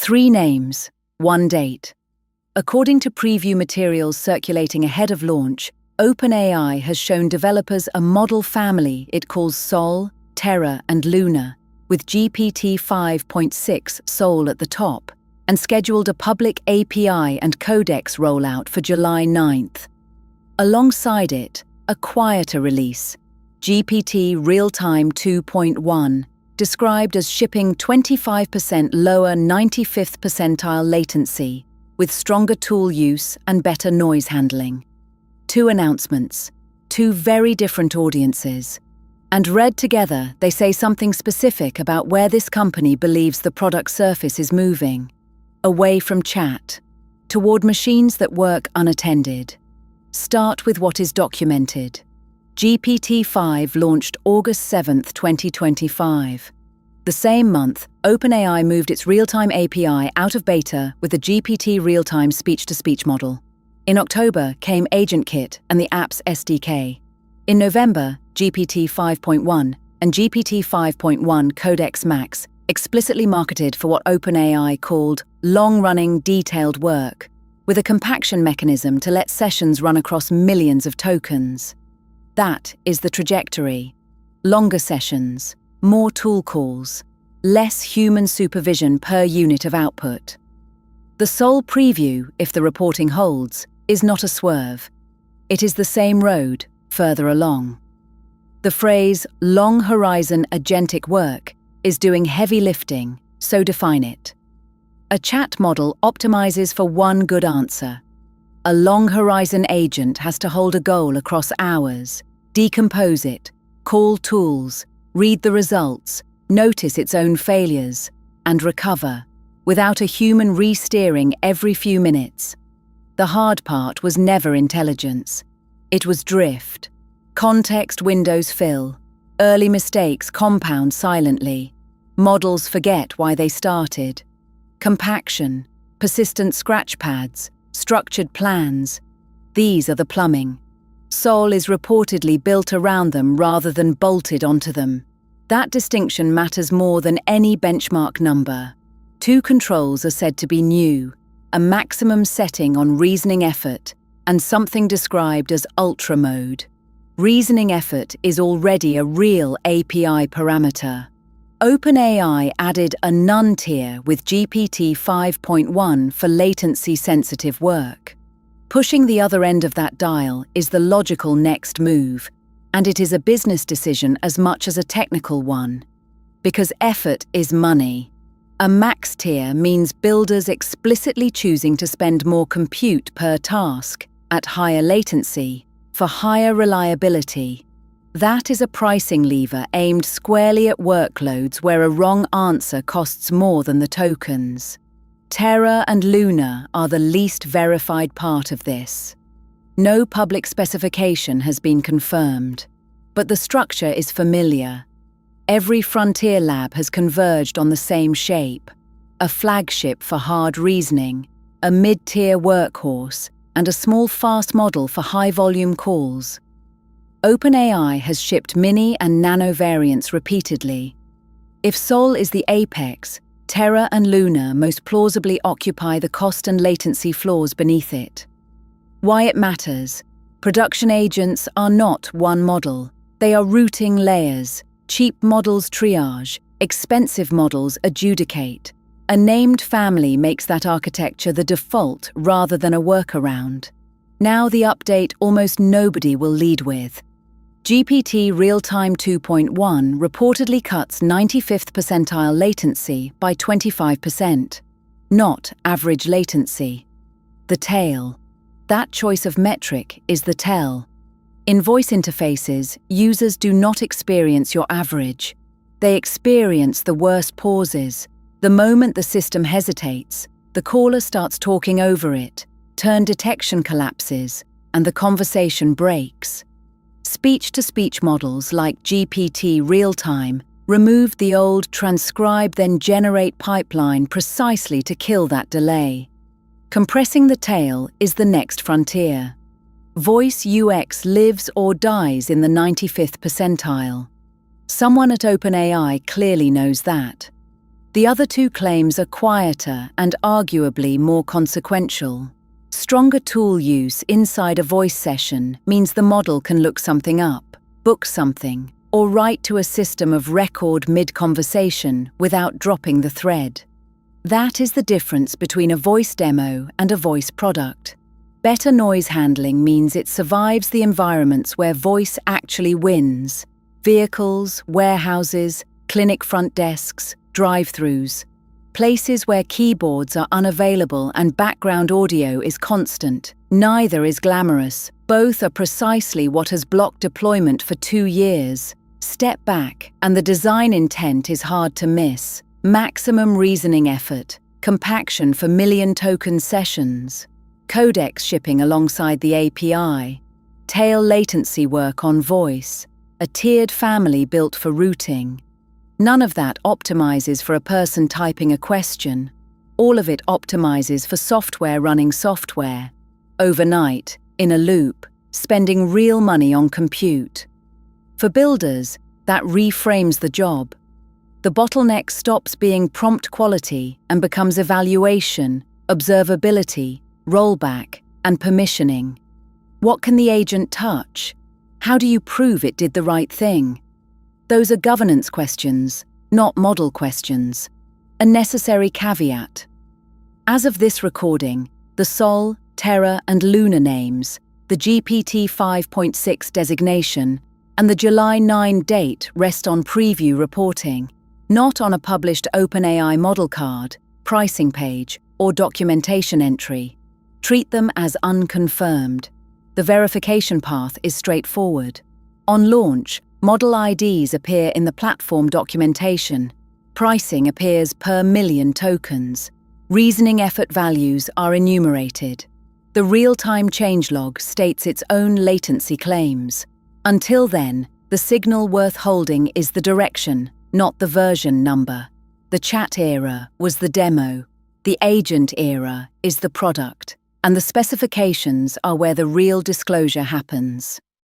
3 names, 1 date. According to preview materials circulating ahead of launch, OpenAI has shown developers a model family it calls Sol, Terra, and Luna, with GPT-5.6 Sol at the top, and scheduled a public API and Codex rollout for July 9th. Alongside it, a quieter release, GPT Real-Time 2.1, described as shipping 25% lower 95th percentile latency, with stronger tool use and better noise handling. 2 announcements, 2 very different audiences, and read together they say something specific about where this company believes the product surface is moving, away from chat, toward machines that work unattended. Start with what is documented. GPT-5 launched August 7, 2025. The same month, OpenAI moved its real-time API out of beta with the GPT real-time speech-to-speech model. In October came AgentKit and the app's SDK. In November, GPT 5.1 and GPT 5.1 Codex Max explicitly marketed for what OpenAI called long-running detailed work, with a compaction mechanism to let sessions run across millions of tokens. That is the trajectory. Longer sessions, more tool calls, less human supervision per unit of output. The Sol preview, if the reporting holds, is not a swerve. It is the same road, further along. The phrase long horizon agentic work is doing heavy lifting, so define it. A chat model optimizes for one good answer. A long horizon agent has to hold a goal across hours, decompose it, call tools, read the results, notice its own failures, and recover, without a human re-steering every few minutes. The hard part was never intelligence. It was drift. Context windows fill. Early mistakes compound silently. Models forget why they started. Compaction, persistent scratch pads, structured plans. These are the plumbing. Sol is reportedly built around them rather than bolted onto them. That distinction matters more than any benchmark number. 2 controls are said to be new, a maximum setting on reasoning effort and something described as ultra mode. Reasoning effort is already a real API parameter. OpenAI added a none tier with GPT 5.1 for latency-sensitive work. Pushing the other end of that dial is the logical next move, and it is a business decision as much as a technical one. Because effort is money. A max tier means builders explicitly choosing to spend more compute per task, at higher latency, for higher reliability. That is a pricing lever aimed squarely at workloads where a wrong answer costs more than the tokens. Terra and Luna are the least verified part of this. No public specification has been confirmed, but the structure is familiar. Every frontier lab has converged on the same shape: a flagship for hard reasoning, a mid-tier workhorse, and a small fast model for high-volume calls. OpenAI has shipped mini and nano variants repeatedly. If Sol is the apex, Terra and Luna most plausibly occupy the cost and latency floors beneath it. Why it matters: production agents are not one model. They are routing layers. Cheap models triage, expensive models adjudicate. A named family makes that architecture the default rather than a workaround. Now the update almost nobody will lead with. GPT Real-Time 2.1 reportedly cuts 95th percentile latency by 25%, not average latency. The tail. That choice of metric is the tell. In voice interfaces, users do not experience your average. They experience the worst pauses. The moment the system hesitates, the caller starts talking over it, turn detection collapses, and the conversation breaks. Speech-to-speech models like GPT Real-Time removed the old transcribe then generate pipeline precisely to kill that delay. Compressing the tail is the next frontier. Voice UX lives or dies in the 95th percentile. Someone at OpenAI clearly knows that. The other two claims are quieter and arguably more consequential. Stronger tool use inside a voice session means the model can look something up, book something, or write to a system of record mid-conversation without dropping the thread. That is the difference between a voice demo and a voice product. Better noise handling means it survives the environments where voice actually wins: vehicles, warehouses, clinic front desks, drive-thrus, places where keyboards are unavailable and background audio is constant. Neither is glamorous. Both are precisely what has blocked deployment for 2 years. Step back, and the design intent is hard to miss. Maximum reasoning effort, compaction for million-token sessions, Codex shipping alongside the API, tail latency work on voice, a tiered family built for routing. None of that optimizes for a person typing a question. All of it optimizes for software running software. Overnight, in a loop, spending real money on compute. For builders, that reframes the job. The bottleneck stops being prompt quality and becomes evaluation, observability, rollback, and permissioning. What can the agent touch? How do you prove it did the right thing? Those are governance questions, not model questions. A necessary caveat. As of this recording, the Sol, Terra, and Luna names, the GPT-5.6 designation, and the July 9 date rest on preview reporting, not on a published OpenAI model card, pricing page, or documentation entry. Treat them as unconfirmed. The verification path is straightforward. On launch, model IDs appear in the platform documentation. Pricing appears per million tokens. Reasoning effort values are enumerated. The real-time changelog states its own latency claims. Until then, the signal worth holding is the direction, not the version number. The chat era was the demo. The agent era is the product. And the specifications are where the real disclosure happens.